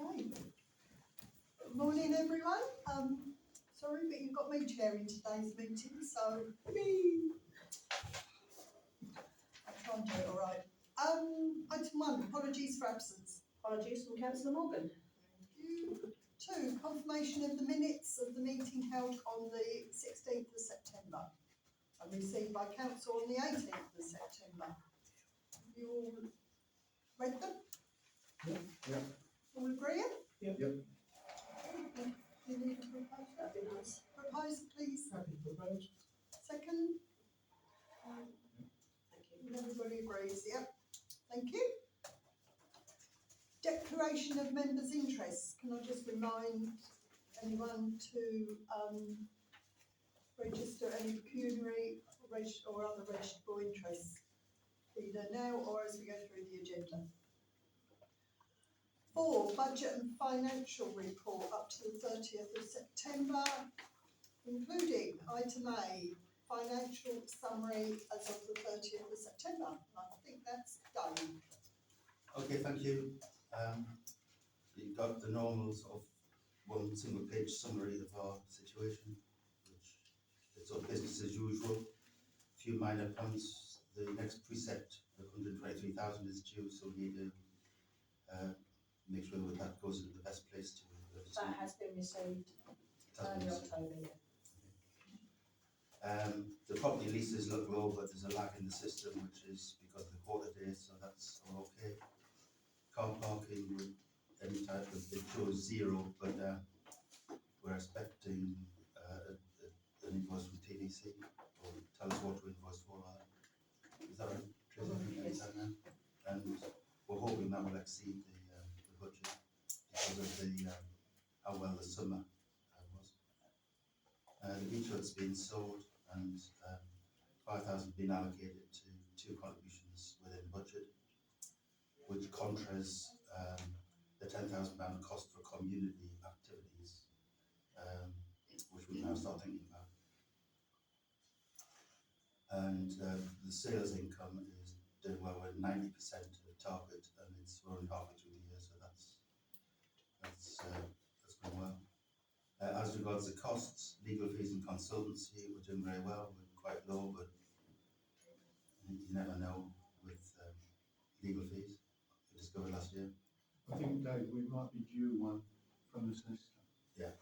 Okay. Good morning, everyone. Sorry, but you've got me chairing today's meeting, so I'll try and do it all right. Item 1, apologies for absence. Apologies from Councillor Morgan. Thank you. 2, confirmation of the minutes of the meeting held on the 16th of September and received by council on the 18th of September. Have you all read them? Yeah. All agree? Yep. You need a proposal? That'd be nice. Proposal, please. Happy to propose. Second? Thank you. Everybody agrees, yep. Thank you. Declaration of members' interests. Can I just remind anyone to register any pecuniary or other registrable interests, either now or as we go through the agenda. 4, budget and financial report up to the 30th of September, including item A, financial summary as of the 30th of September. I think that's done. Okay, thank you. You've got the normal sort of one single page summary of our situation, which is sort of business as usual. A few minor points. The next precept of 123,000 is due, so we need to make sure that goes into the best place to. That has been received early October, yeah. The property leases look low, but there's a lag in the system, which is because of the quarter day, so that's all okay. Car parking with any type of, it shows 0, but we're expecting an invoice from TDC, or tell us what to invoice for. Is that right, Tracy? Yes. And we're hoping that will exceed the budget because of the how well the summer was. The beach hut's been sold and 5,000 been allocated to 2 contributions within budget, which contras the £10,000 cost for community activities, which we now start thinking about. And the sales income is doing well. We're 90% of target, and we're only halfway through the year, so that's going well. As regards the costs, legal fees and consultancy, we're doing very well. We're quite low, but you never know with legal fees. We discovered last year. I think, Dave, we might be due one from the solicitor. Yeah.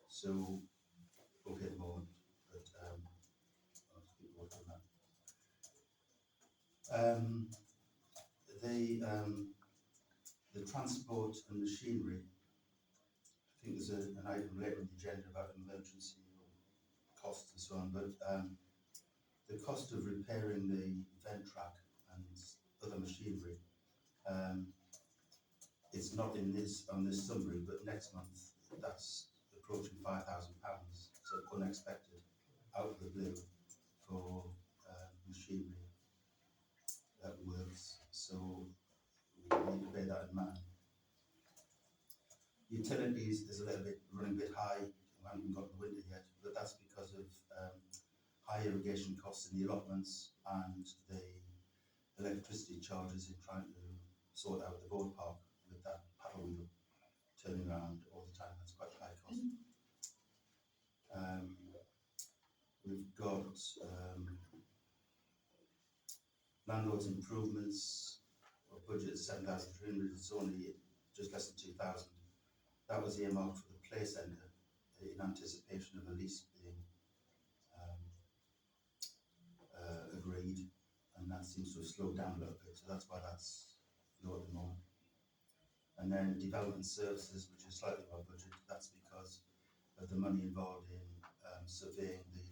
So, okay at the moment, but I'll keep working on that. The transport and machinery, I think there's an item later in the agenda about emergency costs and so on, but the cost of repairing the vent track and other machinery, it's not in on this summary, but next month that's approaching £5,000, so unexpected, out of the blue for machinery that works, so we need to bear that in mind. Utilities is a little bit running a bit high. We haven't got the winter yet, but that's because of high irrigation costs in the allotments and the electricity charges in trying to sort out the boat park with that paddle wheel turning around all the time. That's quite a high cost. We've got landlords improvements. Our budget is 7,300. It's only just less than 2,000. That was earmarked for the play centre in anticipation of a lease being agreed, and that seems to have slowed down a little bit, so that's why that's low at the moment. And then development services, which is slightly above budget, that's because of the money involved in surveying the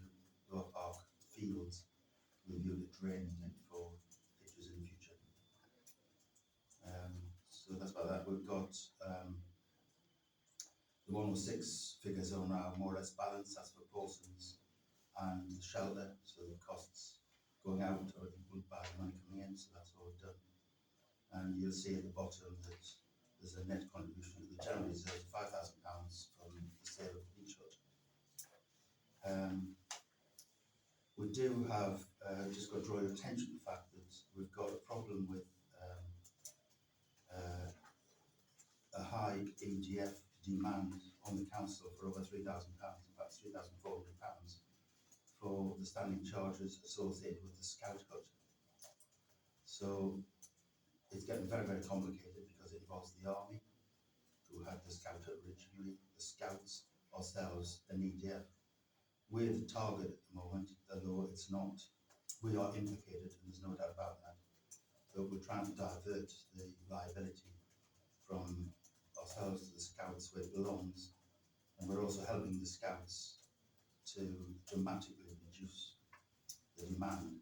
Lower Park fields with view to draining it for pitches in the future. So that's about that. We've got the 106 figures are now more or less balanced. That's for Paulson's and the shelter, so the costs going out are equal by the money coming in, so that's all done. And you'll see at the bottom that there's a net contribution to the general reserve of £5,000 from the sale of the beach hut. We do have, just got to draw your attention to the fact that we've got a problem with a high demand on the council for over £3,000, in fact £3,400, for the standing charges associated with the Scout Hut. So it's getting very, very complicated because it involves the army, who had the Scout Hut originally, the Scouts, ourselves, and EDF. We're the target at the moment, although it's not, we are implicated, and there's no doubt about that. But we're trying to divert the liability from ourselves to the Scouts where it belongs, and we're also helping the Scouts to dramatically reduce the demand.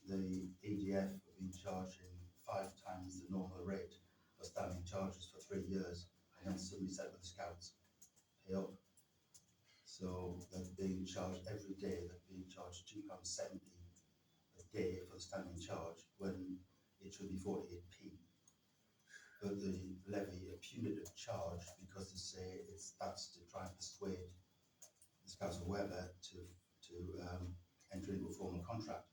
The EDF have been charging 5 times the normal rate for standing charges for 3 years, and then suddenly said to the Scouts, pay up. So they're being charged every day, they're being charged £2.70 a day for the standing charge, when it should be 48p. But they levy a punitive charge because they say that's to try and persuade the Scouts or whoever to enter into a formal contract.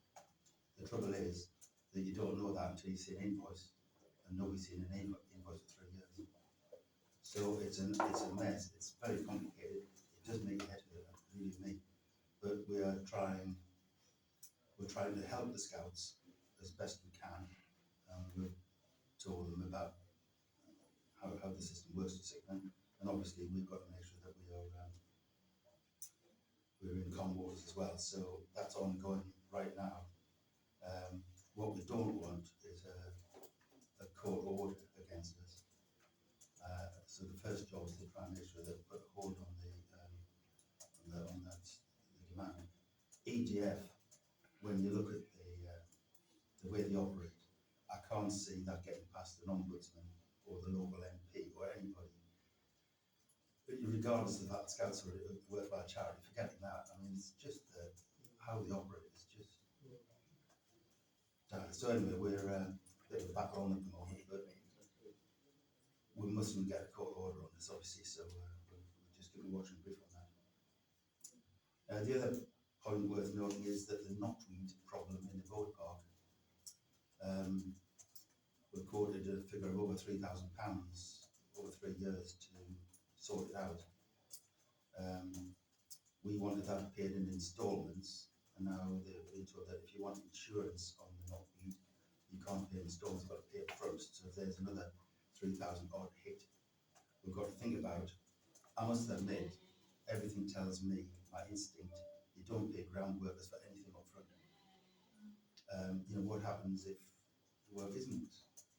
The trouble is that you don't know that until you see an invoice, and nobody's seen an invoice for 3 years. So it's a mess. It's very complicated. It does make your head hurt, really me. But we're trying to help the Scouts as best we can. We've told them about how the system works to Sickman, and obviously we've got to make sure that we're in common waters as well. So that's ongoing right now. What we don't want is a court order against us. So the first job is to try and make sure that we put a hold on the demand. EDF, when you look at the way they operate, I can't see that getting past an ombudsman or the local MP or anybody. But regardless of that, Scouts are a worthwhile charity. Forgetting that, I mean, it's just how they operate is just. So anyway, we're a bit of a battle on at the moment, but we mustn't get a court order on this, obviously. So we're just going to be watching brief on that. The other point worth noting is that the knotweed problem in the boat park. We've quoted a figure of over £3,000 over 3 years to sort it out. We wanted that paid in instalments, and now they're being told that if you want insurance on the knotweed, you can't pay instalments, you've got to pay it first. So there's another 3,000 odd hit. We've got to think about. I must admit, everything tells me, my instinct, you don't pay ground workers for anything up front. What happens if the work isn't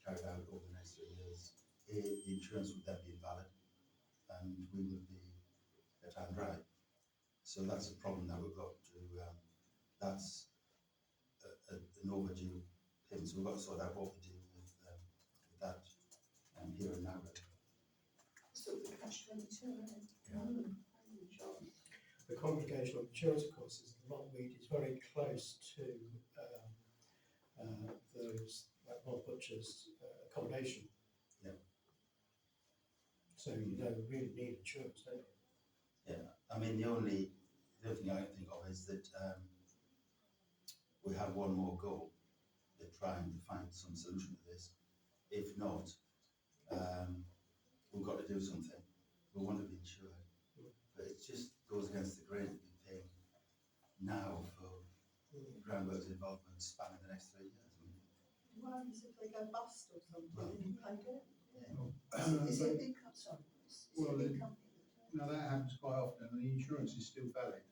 carried out over the next 3 years? The insurance would then be invalid, and we would be at hand dry. So that's a problem that we've got to. That's an overdue payment. So we've got to sort out what we do with that here and now. So the catch-22, isn't it? Yeah. The complication of insurance, of course, is the knotweed is very close to those like Rob Butcher's accommodation. Yeah. So you don't really need insurance, don't you? Yeah. I mean, the only thing I can think of is that we have one more goal. They're trying to find some solution to this. If not, we've got to do something. We want to be insured, but it just goes against the grain to be paying now for groundworks involvement spanning the next 3 years. I mean, What happens if they go bust or something? Well, Then you pay them. But- Is it a big company? Is it a big company? No, that happens quite often, and the insurance is still valid.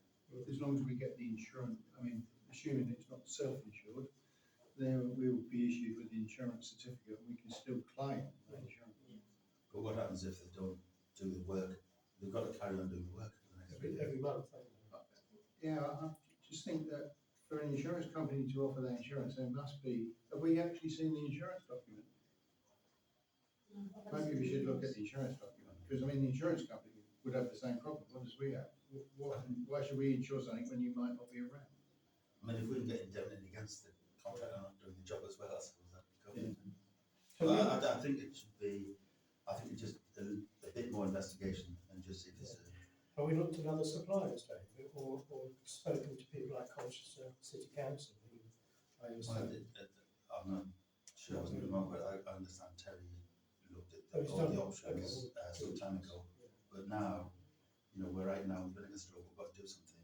As long as we get the insurance, I mean, assuming it's not self-insured, then we will be issued with the insurance certificate, and we can still claim that insurance. But what happens if they don't do the work? They've got to carry on doing the work for the next 3 years. Every month. Yeah, I just think that for an insurance company to offer that insurance, there must be, have we actually seen the insurance document? Maybe we should look at the insurance document, because I mean, the insurance company would have the same problem, what as we have. Why should we insure something when you might not be around? I mean, if we can get indemnity against the contractor not doing the job as well, I suppose that could cover it. So But I think it should be, I think it's just a bit more investigation and just see if there's a. have we looked at other suppliers, David, or spoken to people like Colchester City Council? Who I Well, understand. I'm not sure, I was going to but I understand Terry looked at Oh, he's all the done it. options Okay. some time ago. Yeah. But now, you know, we're right now in a stroke, we've got to do something,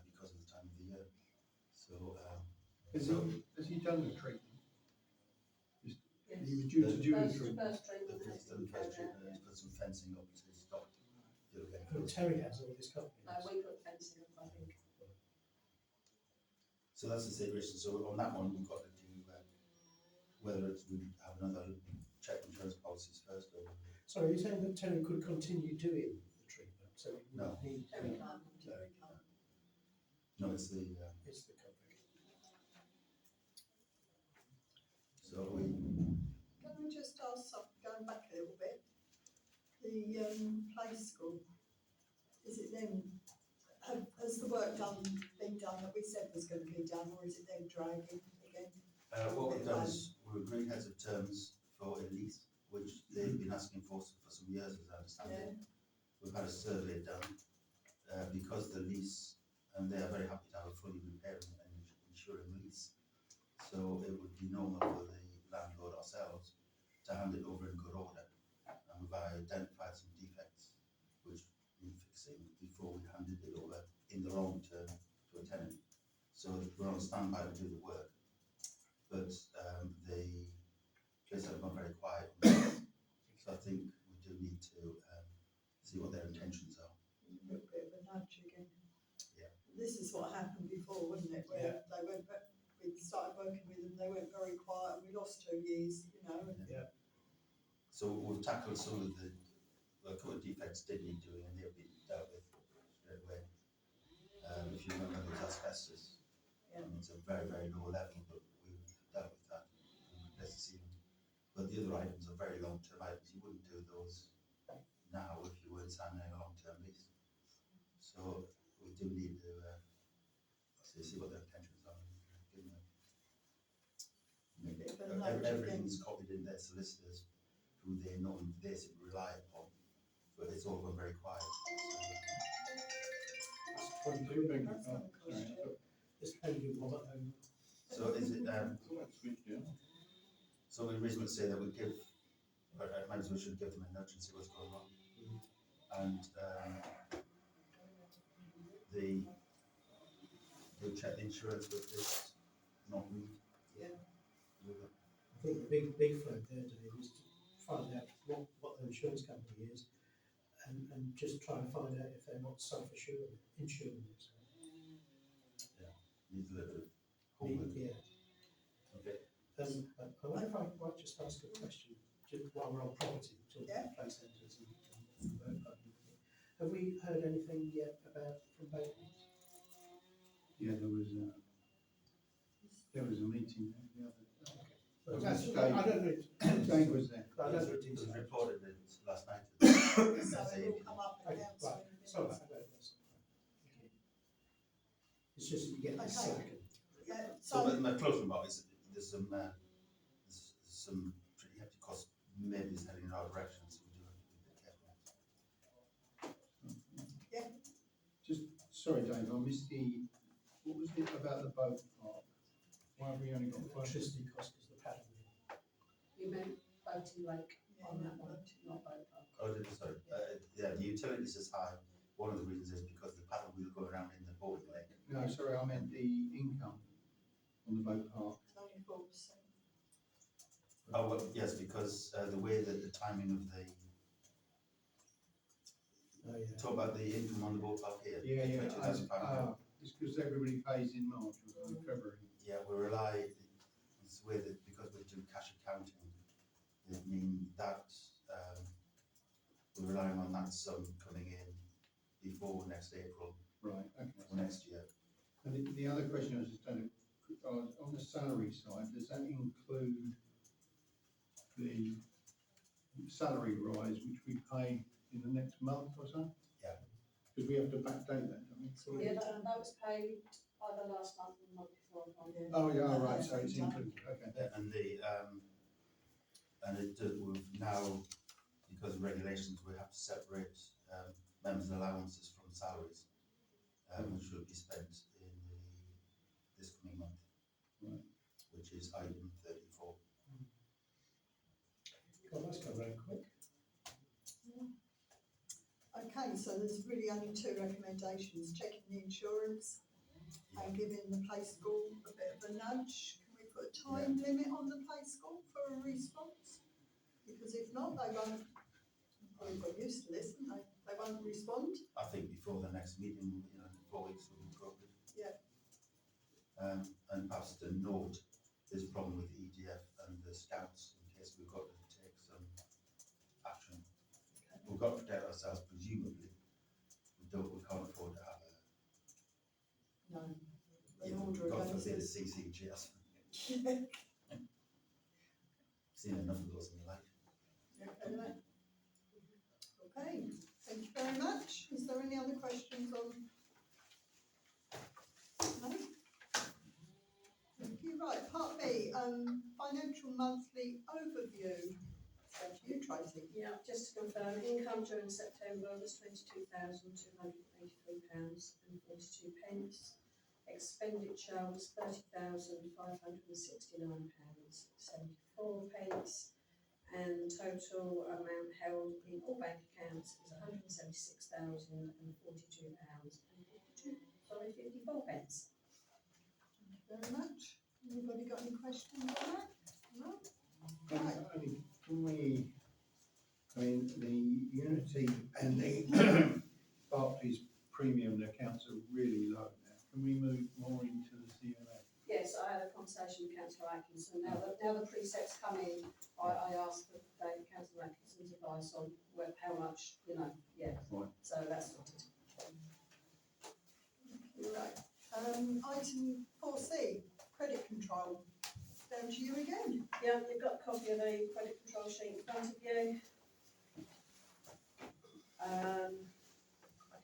because of the time of the year. So, Has he done the treatment? Yes. He was due to do the First treatment. treatment has He's done been the first carried out, treatment, he's put some fencing up to stop it getting Oh, close. Terry has all this company. No, we put fencing up, I think. So that's the situation. So on that one, we've got to do, whether it's, we have another check insurance policies first or. Sorry, you're saying that Terry could continue doing the treatment, so it No. wouldn't need, Terry can't, Terry can't. No, it's the, it's the company. so we, Can I just ask something, going back a little bit? The play school, is it then, has the work been done that we said was going to be done, or is it then dragging again? what we've done is we've agreed heads of terms for a lease, which they've been asking for some years, as I understand it. We've had a survey done, because the lease, and they are very happy to have a fully repairing and insuring lease. So it would be normal for the landlord ourselves to hand it over in good order. And we've identified some defects which need fixing before we handed it over in the long term to a tenant. So we're on standby to do the work. But the place has gone very quiet. So I think we do need to see what their intentions are. A little bit of a nudge again. Yeah. This is what happened before, wasn't it, where they went, we started working with them, they went very quiet, and we lost 2 years, you know, and So we've tackled some of the couple of defects did need doing, and they've been dealt with straight away. If you remember, there was asbestos. Yeah. And it's a very, very low level, but we've dealt with that. Let's see. But the other items are very long-term items. You wouldn't do those now if you weren't signing a long-term lease. So we do need to see what their intentions are. Give them a bit of a nudge again. everything's copied in their solicitors, who they know and they rely upon, but it's all gone very quiet. It's Beg your That's not pardon, a question. sorry, It's pending one at home. So is it, switched down. so we reasonably say that we give, or maybe we should give them a nudge and see what's going on. And they'll check the insurance with this, not me. Yeah. I think the big flow there, Dave, is to find out what the insurance company is and just try and find out if they're not self-insuring it. Needs a little bit of homework. Yeah. Okay. I wonder if I might just ask a question, just while we're on property, talking Yeah. about play centres and road parking. Have we heard anything yet about from Bateman's? Yeah, there was a meeting the other. Well, That's I Dave. don't know. Dave was there. I It don't was, know it was details. reported in last night. So it will come up in Okay, council. right, sorry about that. Okay. It's just that you get this Okay. second. Yeah, So so, my closing remark is there's some pretty hefty costs maybe is heading in our direction, so we do have to be a bit careful. yeah, Just, sorry Dave, I missed what was it about the boat park? Why have we only got five? Electricity cost is the paddle. You meant Boating Lake yeah, on no, that one, no. not Boat Park. Oh, sorry, yeah, the utilities is high. One of the reasons is because the paddle wheel go around in the boating lake. No, sorry, I meant the income on the boat park. It's only 4%. Oh, well, yes, because the way that the timing of the, Oh, yeah. talk about the income on the boat park here. Yeah, £20,000. it's because everybody pays in March or in February. Yeah, we rely, it's the way that, because we do cash accounting, it means that, we're relying on that sum coming in before next April, Right, okay. or next year. And the other question I was just saying, on the salary side, does that include the salary rise which we pay in the next month or so? Yeah. Because we have to backdate that, don't we? Yeah, that was paid either last month or the month before. I can't remember. Oh, yeah, right, so it's included, okay. And and it, we've now, because of regulations, we have to separate, members' allowances from salaries, which will be spent in this coming month. Right. Which is item 34. God, that's gone very quick. Okay, Okay, so there's really only two recommendations, checking the insurance and giving the play school a bit of a nudge. Can we put a time limit on the play school for a response? Because if not, they won't, probably got used to this, haven't they? They won't respond. I think before the next meeting, 4 weeks will be appropriate. Yeah. And perhaps to note, there's a problem with the EDF and the scouts in case we've got to take some action. We've got to protect ourselves, presumably. We can't afford to have No. An a, order God against forbid, a it. CCGS. Seen enough of those in my life. Okay, thank you very much. Is there any other questions on? No? Thank you. Right, part B, financial monthly overview. Go to you, Tracy. Yeah, just to confirm, income during September was £22,283.42. Expenditure was £30,569.74. And the total amount held in all bank accounts is £176,042.54. Thank you very much. Anybody got any questions on that? No? Right. Only, can we, I mean, the Unity and the Barclays premium accounts are really low now. Can we move more into the CMA? Yes, I had a conversation with Councillor Atkinson. Now the precepts come in, I asked for Councillor Atkinson's advice on how much, Right. so that's sorted. Right. Item 4C, credit control. Down to you again. Yeah, you've got a copy of the credit control sheet in front of you. I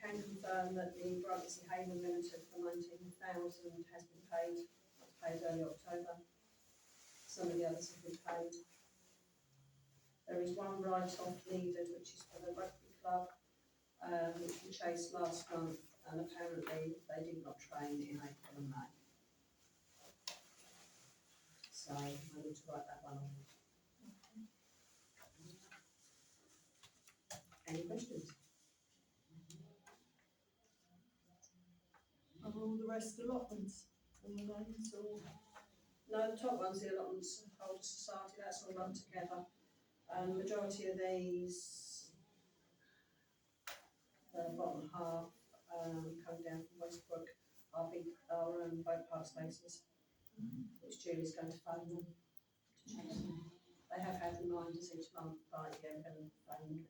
can confirm that the Brightsea Haven Limited for 19,000 has been paid. It was paid early October. Some of the others have been paid. There is one write-off needed, which is for the rugby club, which we chased last month, and apparently they did not train in April and May. So I need to write that one off. Any questions? Are all the rest allotments? All the names or? No, the top one's the allotments holder society, that's all lumped together. Majority of these, the bottom half, coming down from Westbrook, are boat park spaces, which Julie's going to phone them to chase them. They have had reminders each month, but yeah, we're going to phone them.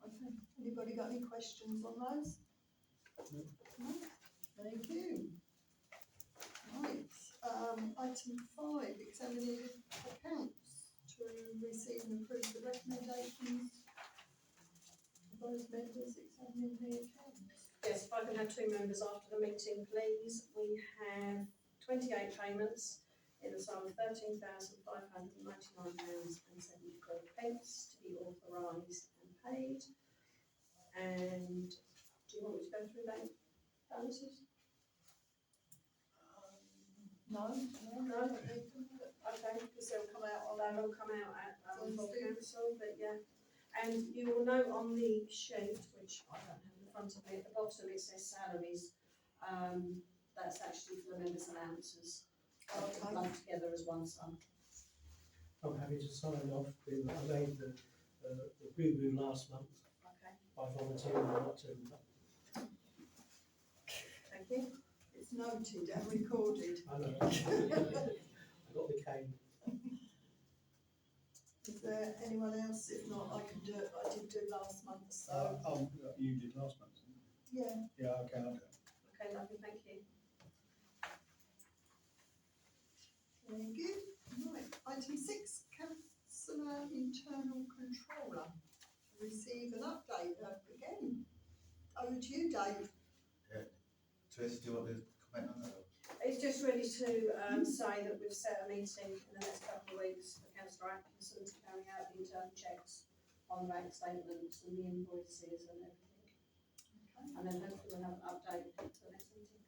Okay. Anybody got any questions on those? No? Thank you. Right, item 5, examining accounts to receive and approve the recommendations of those members examining the accounts. Yes, if I can have 2 members after the meeting, please. We have 28 payments in the sum of £13,599.73 to be authorised and paid. And do you want me to go through bank balances? No? No? Okay, because they'll come out at full council, but yeah. And you will note on the sheet, which I don't have in front of me, at the bottom it says salaries. That's actually for the members' allowances. Okay. Lumped together as one sum. I'm happy to sign off with, I made the boo-boo last month Okay, by volunteering not to. thank you. It's noted and recorded. I know. I got the cane. Is there anyone else? If not, I can do it. I did do last month, so. You did last month, didn't you? Yeah. Yeah, okay, I'll do it. Okay, lovely, thank you. Very good. Right. Item 6, councillor internal controller. To receive an update again. Over to you, Dave. Tracy, do you want to comment on that? It's just really to say that we've set a meeting in the next couple of weeks for Councillor Atkinson to carry out the internal checks on bank statements and the invoices and everything. Okay. And then hopefully we'll have an update for the next meeting.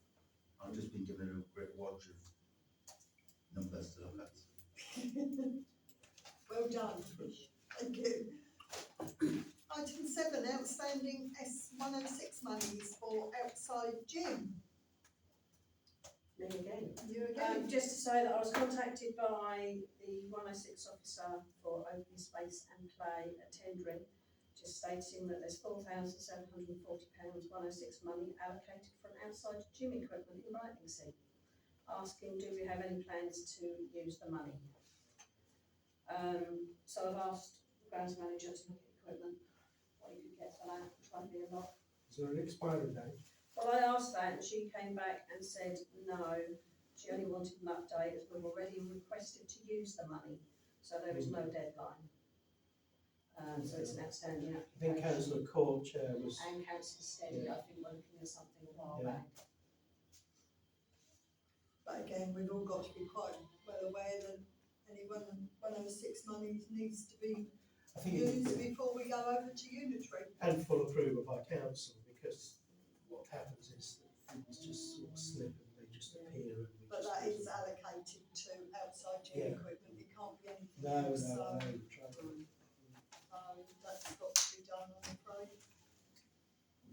I've just been given a great watch of numbers to look at. Well done. Thank you. Item 7, just to say that I was contacted by the 106 officer for open space and play at Tendring, just stating that there's £4,740 106 money allocated for an outside gym equipment in Brightlingsea, asking do we have any plans to use the money. So I've asked the grounds manager to look at equipment, what you could get for that, which won't be a lot. Is there an expiry date? Well, I asked that and she came back and said no, she only wanted an update as we've already requested to use the money, so there is no deadline. So it's an outstanding I application. think Councillor Court Chair was, And Councillor Steady, I think we're looking at something a while Yeah. back. But again, we've all got to be quite well aware that any 106 money needs to be I think, used before we go over to unitary. and full approval by council, because what happens is that things just sort of slip and they just appear and we But just that lose is them. allocated to outside gym Yeah. equipment, it can't be anything No, else, no, so, no, try- that's got to be done, I'm afraid.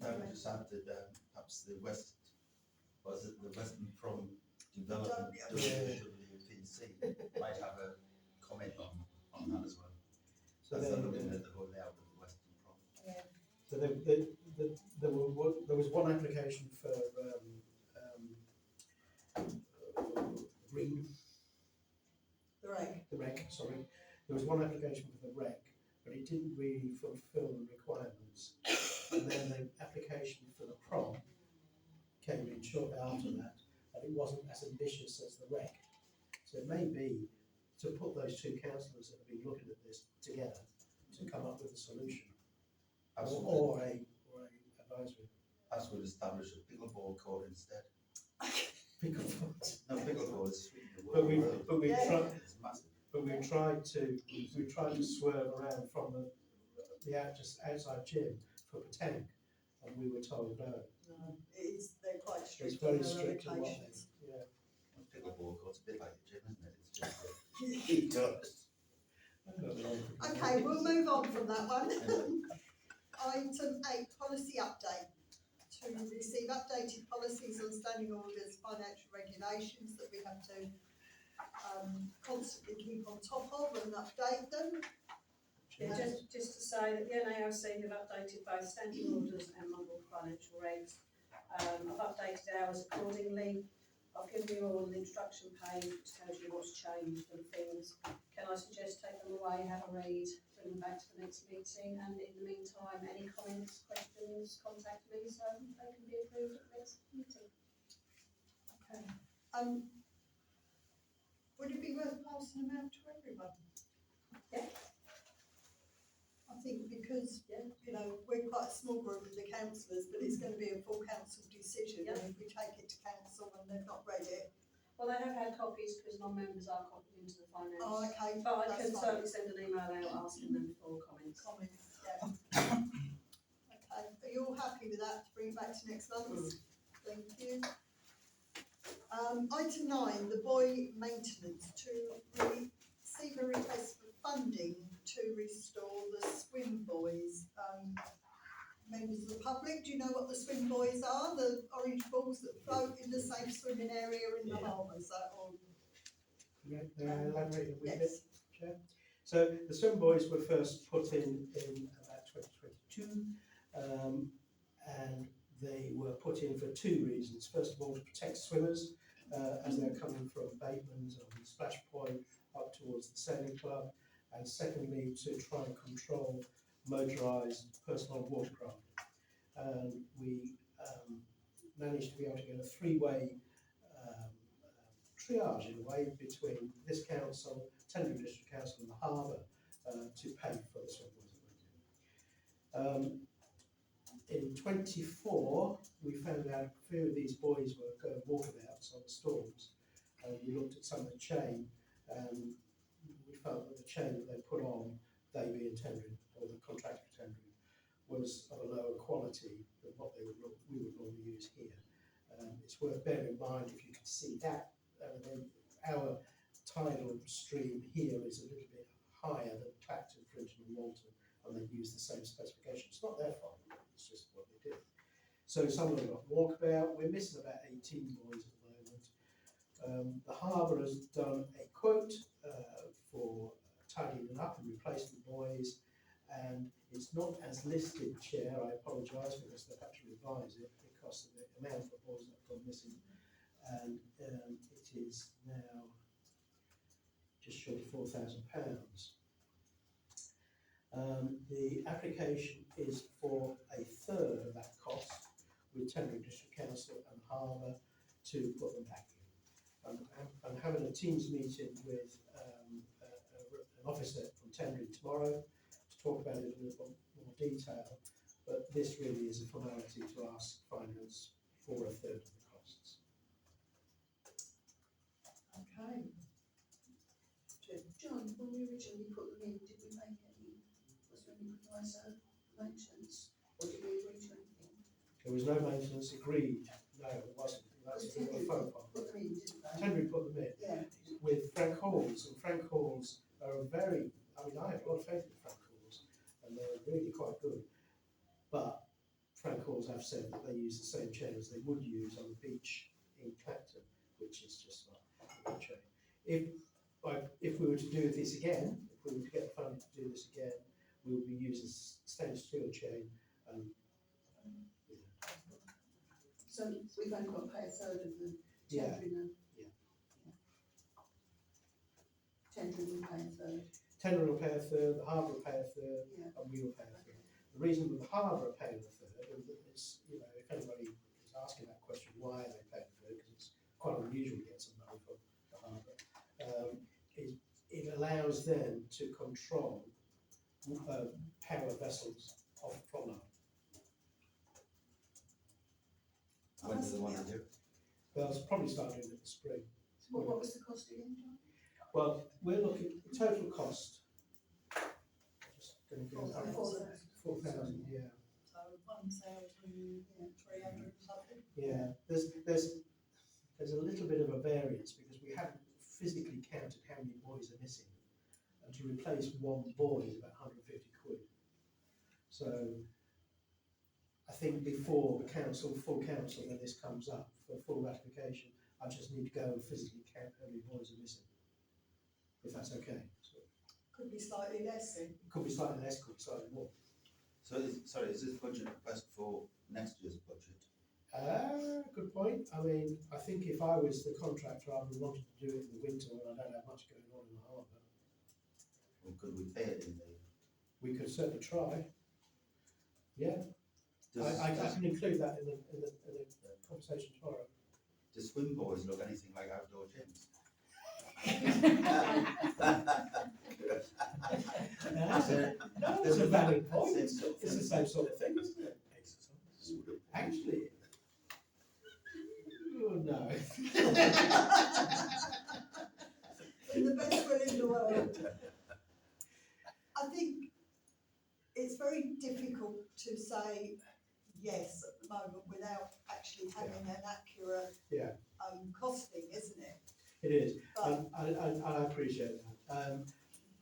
I would just add that perhaps the West, was it the Western Prom Development WPC might have a comment on that as well. So As they're then, looking at the whole layout of the Western Prom. Yeah. so there was one application for, green, The reg. sorry. There was one application for the rec, but it didn't really fulfil the requirements. And then the application for the prom came in shortly after that, and it wasn't as ambitious as the rec. So it may be to put those two councillors that have been looking at this together to come up with a solution, or a advisory. Perhaps we'll establish a pickleball court instead. Pickleball. No, pickleball is sweet. But we've Yeah. tried, It's massive. but we've tried to swerve around from the outside gym for Patang, and we were told no. No, it is, they're quite It's strict very on their strict on what they, allocations. yeah. Pickleball court's a bit like a gym, isn't it? It's just it does. Okay, we'll move on from that one. Item 8, policy update. To receive updated policies on standing orders, financial regulations that we have to constantly keep on top of and update them. Yeah, just to say that the NAOC have updated both standing orders and model financial regs. I've updated ours accordingly. I've given you all an instruction page which tells you what's changed and things. Can I suggest take them away, have a read, bring them back to the next meeting, and in the meantime, any comments, questions, contact me so they can be approved at the next meeting. Okay. Would it be worth passing them out to everyone? Yeah. I think because, Yeah. you know, we're quite a small group of the councillors, but it's going to be a full council decision. Yeah. And if we take it to council and they've not read it, Well, they have had copies because non-members are copied into the finance. oh, okay. But I that's can fine. certainly send an email out asking them for comments. Comments, yeah. Okay, are you all happy with that to bring it back to next month? Thank you. Item 9, the buoy maintenance, to receive a request for funding to restore the swim buoys. Members of the public, do you know what the swim buoys are? The orange balls that float in the same swimming area in the Yeah. harbour, is that all? Elaborate a wee bit, Yes. Chair. So the swim buoys were first put in about 2022, and they were put in for two reasons. First of all, to protect swimmers as they're coming from Bateman's and Splash Point up towards the sailing club, and secondly, to try and control motorised personal watercraft. And we managed to be able to get a three-way triage in a way between this council, Tendring District Council and the Harbour to pay for the swim buoys. In 24, we found out a few of these buoys were going walkabouts on the storms, and we looked at some of the chain, and we felt that the chain that they put on, they being Tendring, or the contractor Tendring, was of a lower quality than what we would normally use here. It's worth bearing in mind, if you can see that, our tidal stream here is a little bit higher than Clacton, Frinton and Walton, and they use the same specifications. It's not their fault, it's just what they do. So some of them got walkabout, we're missing about 18 buoys at the moment. The harbour has done a quote for tidying it up and replacing buoys, and it's not as listed, Chair. I apologise because they've had to revise it because of the amount of buoys that have gone missing, and it is now just short of £4,000. The application is for a third of that cost, with Tendring District Council and Harbour to put them back in. I'm having a Teams meeting with an officer from Tendring tomorrow to talk about it in a little more detail, but this really is a formality to ask finance for a third of the costs. Okay. John, when we originally put them in, did we make any, was there any proviso maintenance, or did we agree to anything? There was no maintenance agreed. No, it wasn't. That's a bit of a faux pas. Put them in, didn't they? Tendring put them in Yeah. with Frank Halls, and Frank Halls are a very, I mean, I have a lot of faith in Frank Halls, and they're really quite good. But Frank Halls have said that they use the same chain as they would use on the beach in Clacton, which is just not a good chain. If we were to do this again, if we were to get the funding to do this again, we would be using stainless steel chain and So we've only got to pay a third of the Yeah. tendering then? Yeah. Tendering will pay a third, Tendring will pay a third, the harbour will pay a third, yeah. and we will pay a third. The reason that the harbour are paying a third, and it's, you know, if anybody is asking that question, why are they paying a third, because it's quite unusual to get some money from the harbour, it allows them to control power vessels off the promenade. When do they want to do it? They'll probably start doing it in the spring. So what was the cost again, John? Well, we're looking, the total cost, just going to go up, 4,000, yeah. So 1,300 something. Yeah, there's a little bit of a variance because we haven't physically counted how many buoys are missing, and to replace one buoy is about 150 quid. So I think before the council, full council, when this comes up for full ratification, I just need to go and physically count how many buoys are missing, if that's okay. So Could be slightly less then. it could be slightly less, could be slightly more. So is this budget request for next year's budget? Good point. I mean, I think if I was the contractor, I would want to do it in the winter when I don't have much going on in the harbour. Or could we pay it in the? We could certainly try. Yeah, Does, I does, can include that in the conversation tomorrow. does swim boys look anything like outdoor gyms? No, it's a valid point. Same sort of It's the thing. same sort of thing, isn't it? Actually, oh no. In the best will in the world. I think it's very difficult to say yes at the moment without actually having an accurate Yeah. costing, isn't it? It is, But I appreciate that.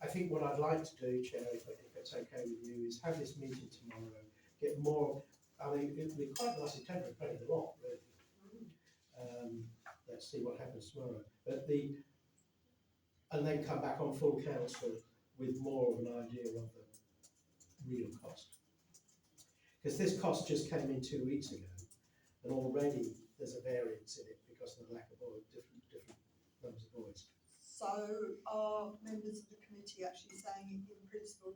I think what I'd like to do, Chair, if it's okay with you, is have this meeting tomorrow, get more, I mean, it'd be quite nice if Tendring paid a lot, really. Let's see what happens tomorrow. But and then come back on full council with more of an idea of the real cost. Because this cost just came in 2 weeks ago, and already there's a variance in it because of the lack of oil, different numbers of buoys. so are members of the committee actually saying in principle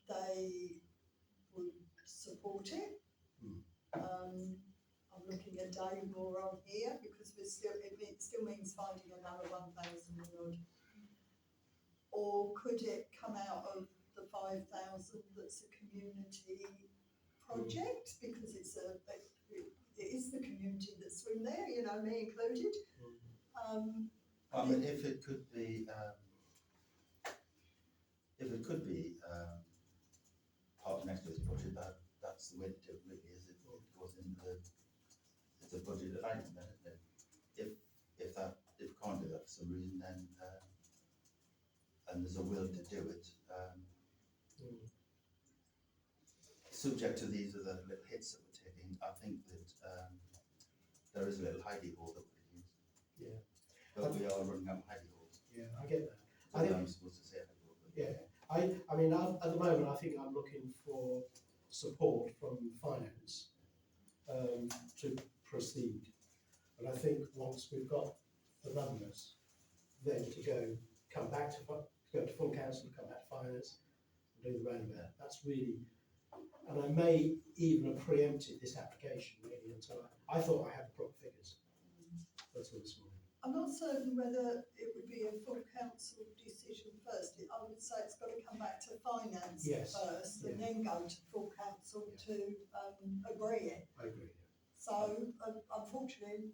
they would support it? I'm looking at Dave more on here because it still means finding another 1,000 odd. Or could it come out of the 5,000 that's a community project? Because it is the community that's swim there, you know, me included. I mean, if it could be, part of next year's budget, that's the way to do it, really, is it goes in it's a budgeted item, then, isn't it? If we can't do that for some reason, then, and there's a will to do it, subject to these other little hits that we're taking, I think that, there is a little hidey hole that we can use. Yeah. But we are running out of heavy hauls. Yeah, I get that. So I think- I'm supposed to say heavy haul, but Yeah, I mean, at the moment, I think I'm looking for support from finance to proceed. And I think once we've got the numbers, then to come back to full council, come back to finance, and do the roundabout. That's really, and I may even have preempted this application really until I thought I had the proper figures. That's all this morning. I'm not certain whether it would be a full council decision first. I would say it's got to come back to finance Yes, first and then go to full council to agree it. I agree. So unfortunately,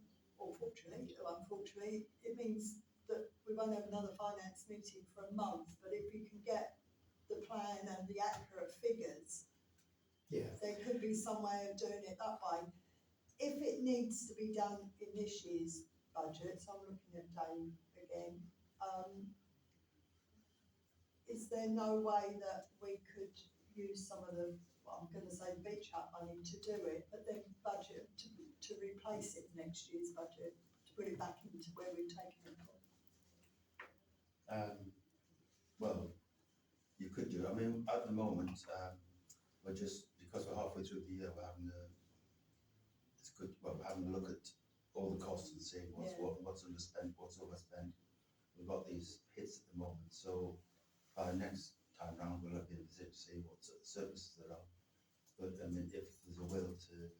it means that we won't have another finance meeting for a month. But if we can get the plan and the accurate figures, Yeah, there could be some way of doing it that way. If it needs to be done in this year's budget, so I'm looking at Dave again, is there no way that we could use some of the, well, I'm gonna say beach hut money to do it, but then budget to replace it next year's budget, to put it back into where we've taken it from? well, you could do. I mean, at the moment, we're just, because we're halfway through the year, we're having we're having a look at all the costs and seeing what's underspent, what's overspent. We've got these hits at the moment, so by next time round, we'll be in a position to see what services there are. But I mean, if there's a will to do it,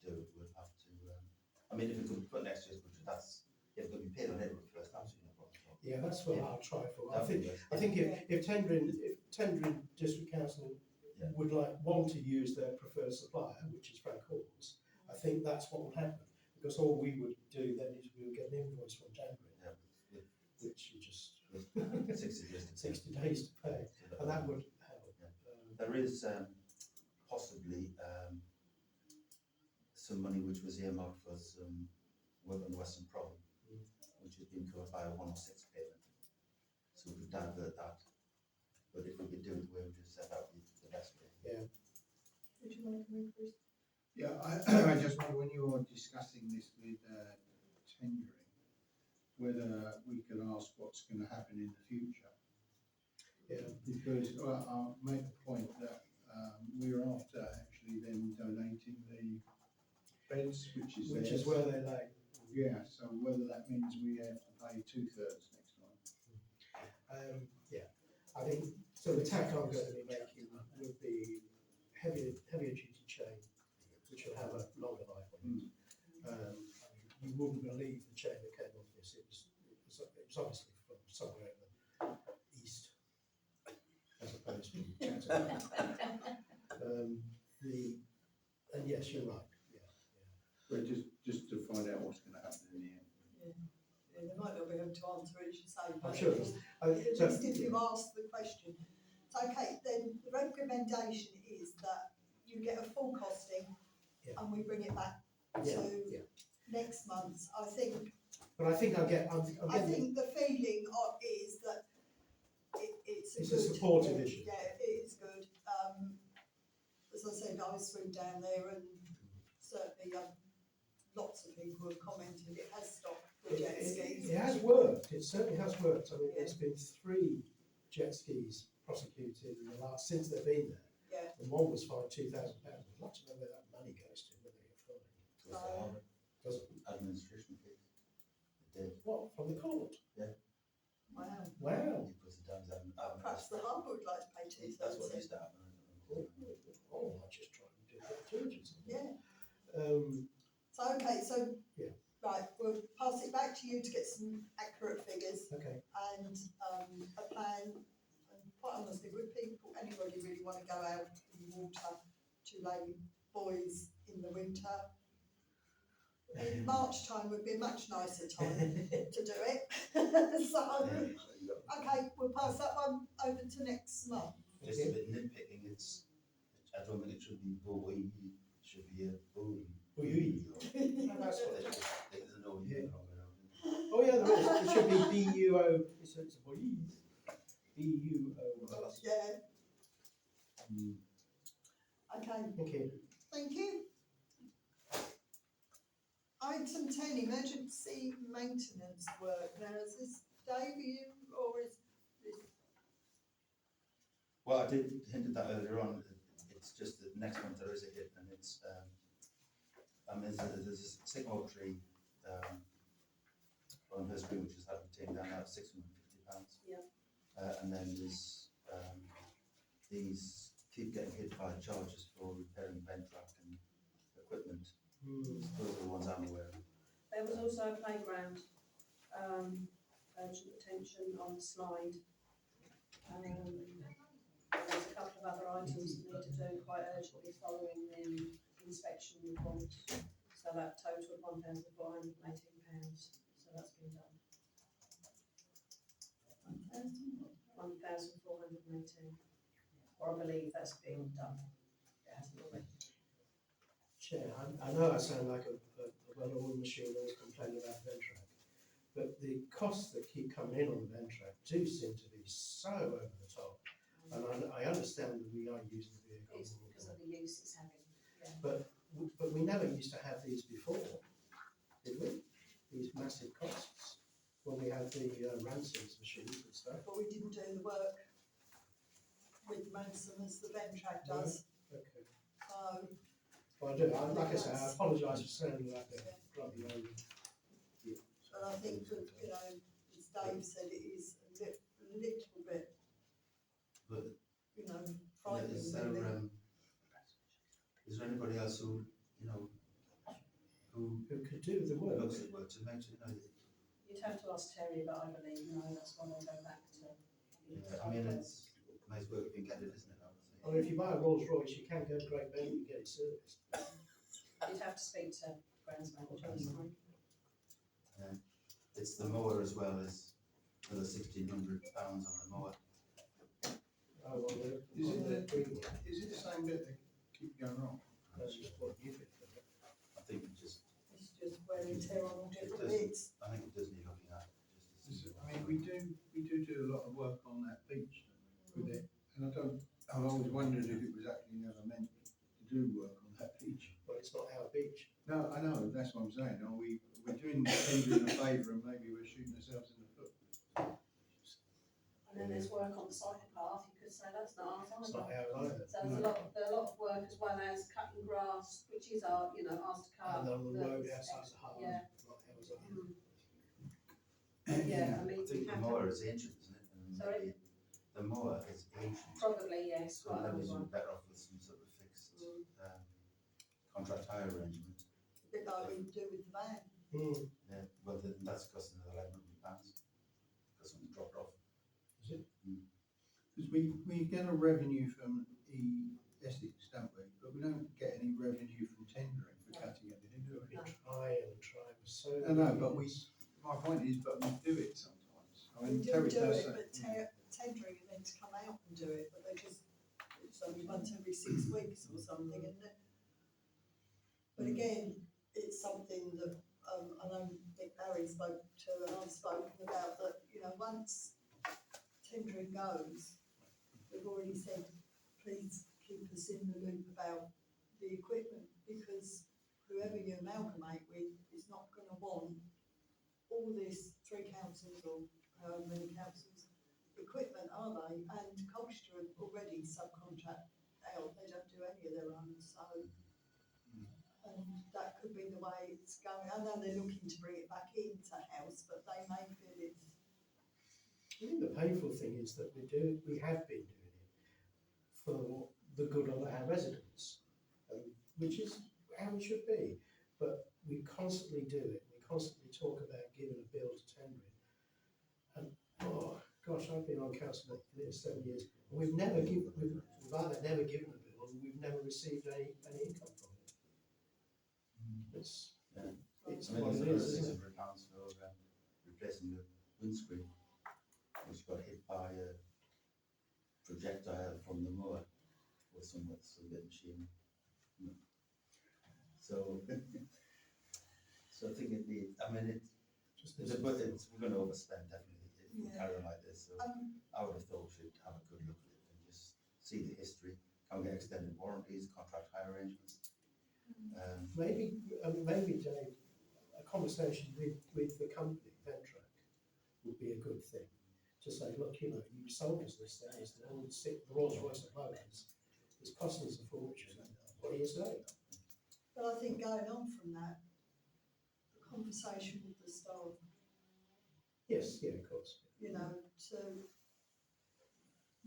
we'll have to, I mean, if it could be put next year's budget, if it could be paid on April first, absolutely no problem at all. yeah, that's what I'll try for. I That'd be think best. if tendering district council Yeah. would want to use their preferred supplier, which is Frank Hall's, I think that's what would happen. Because all we would do then is we would get an invoice from January, Yeah, which you just, with 60 days to 60 days to pay, pay. and that would help. Yeah. There is possibly some money which was earmarked for some work on the Western Prom, which has been covered by a 106 payment. So we could divert that. But if we could do it the way we just said, that would be the best way. Would you want to come in, Chris? Yeah, I just wonder when you were discussing this with tendering, whether we could ask what's going to happen in the future. Yeah, Because I'll make the point that we're after actually then donating the beds, which is which theirs. is where they lay. Yeah, so whether that means we have to pay 2/3 next time. Yeah, I think, so the tack I'm going to be making would be heavier duty chain, which will have a longer life on it. You wouldn't believe the chain that came off this. It was obviously from somewhere in the east, as opposed to Chatham. And yes, you're right. But just to find out what's going to happen in the end. Yeah, they might not be able to answer it, as you say, I'm but sure. at least if you've asked the question. So, okay, then the recommendation is that you get a full costing Yeah. and we bring it back Yeah, to yeah. next month. I think But I think I'm I getting, think the feeling is that it's It's a a good. supportive issue. Yeah, it is good. As I said, I swim down there and certainly lots of people have commented it has stopped the jet skis. it has worked, it certainly has worked. I mean, there's been 3 jet skis prosecuted in the last, since they've been there. Yeah. And one was fined £2,000. I'd like to know where that money goes to, whether they get fined. Because they are Does it? administration fees. They What, from the court? Wow. Wow. put it down as Perhaps the harbour would like to pay That's what 2,000. used to happen. Oh, I just tried to do that diligence. Yeah. Um, So, okay, so. Yeah. Right, we'll pass it back to you to get some accurate figures okay. and a plan. And quite honestly, would anybody really want to go out in the water to lay buoys in the winter? In March time would be a much nicer time to do it. So, okay, we'll pass that one over to next month. Just a bit nitpicking, I don't think it should be buoy, it should be a buoy. Buoy. Buoy. That's what it is. There's no U wrong around. Oh yeah, there is. It should be B-U-O. It's a police. B-U-O. Yeah. Okay, Thank you. thank you. Item 10, emergency maintenance work. Now, is this Dave, you, or is Well, I did hint at that earlier on, it's just that next month there is a hit and it's, there's a sycamore tree, on her screen, which has had to be taken down now at £650. Yeah. And then there's, these keep getting hit by charges for repairing vent track and equipment. Those are the ones I'm aware of. There was also a playground, urgent attention on the slide. There's a couple of other items that need to do quite urgently following the inspection report. So that totaled £1,418, so that's been done. 1,418, or I believe that's been done. It hasn't already. Chair, I know I sound like a well-oiled machine always complaining about Ventrac, but the costs that keep coming in on the Ventrac do seem to be so over the top. And I understand that we are using the vehicle. It's because of the use it's having, yeah. But we never used to have these before, did we? These massive costs when we had the ransoms machines and stuff. but we didn't do the work with ransom as the Ventrac does. Okay. So, Well, I do. Like I say, I apologise for sounding like a grubby old. and I think that, you know, as Dave said, it is a little bit, But you know, yeah, frightening, is there anybody else who, you know, who Who could do the work? looks at work to make sure, you know, You'd have to ask Terry, but I believe, no, that's why they go back to. yeah, I mean, it's nice work being getting, isn't it, I would say. I mean, if you buy a Rolls Royce, you can go to Great Bay and get it serviced. You'd have to speak to grounds manager, sorry. It's the mower as well as another £1,600 on the mower. Oh, well, Is it the same bit that keep going wrong? that's just what you think. I think it just, it's just wear and tear on all different does. bits. I think it does need looking at, just to see. I mean, we do a lot of work on that beach with it, and I've always wondered if it was actually never meant to do work on that beach. Well, it's not our beach. No, I know, that's what I'm saying, we're doing Kendra a favour and maybe we're shooting ourselves in the foot. And then there's work on the cycle path, you could say that's not ours It's not either. ours either. So there's a lot of work as well as cutting grass, which is our, you know, ours to cut. And on the road that's outside the harbour, Yeah. not ours either. Yeah, I mean, I think we the have mower to, is ancient, isn't it? And Sorry? maybe the mower is ancient. probably, yes, So quite a maybe old you're one. better off with some sort of fixed, contract hire arrangement. A bit like we do with the van. Yeah, well, then that's costing another £1,100, because something dropped off. Is it? Because we get a revenue from Essex, don't we? But we don't get any revenue from tendering for cutting anything, do we? We try for so I know, but years. my point is, but we do it sometimes. I We mean, do Terry do does it, say. but tendering and then to come out and do it, but they just, it's only once every 6 weeks or something, isn't it? But again, it's something that, I know Nick Barry spoke to, and I've spoken about that, you know, once tendering goes, we've already said, please keep us in the loop about the equipment, because whoever you amalgamate with is not gonna want all this 3 councils or however many councils equipment, are they? And Colchester already subcontract out, they don't do any of their own, so. And that could be the way it's going. I know they're looking to bring it back into house, but they may feel it's. I think the painful thing is that we have been doing it for the good of our residents, which is how it should be. But we constantly do it. We constantly talk about giving a bill to tendering. And oh gosh, I've been on council for nearly 7 years. And we've either never given a bill or we've never received any income from it. It's Yeah. it's I mean, what there's it another is, isn't it? £600 for replacing the windscreen, which got hit by a projectile from the mower or some bit machine. So, so I think it needs, I mean, we're going to overspend definitely if we Yeah. carry on like this. So I would have thought we should have a good look at it and just see the history. Can we get extended warranties, contract hire arrangements? Maybe Dave, conversation with the company, Ventrac, would be a good thing. To say, look, you know, you sold us this thing, it's the Rolls Royce of mowers, it's costing us a fortune, what do you say? But I think going on from that, the conversation with the staff, Yes, yeah, of course. you know,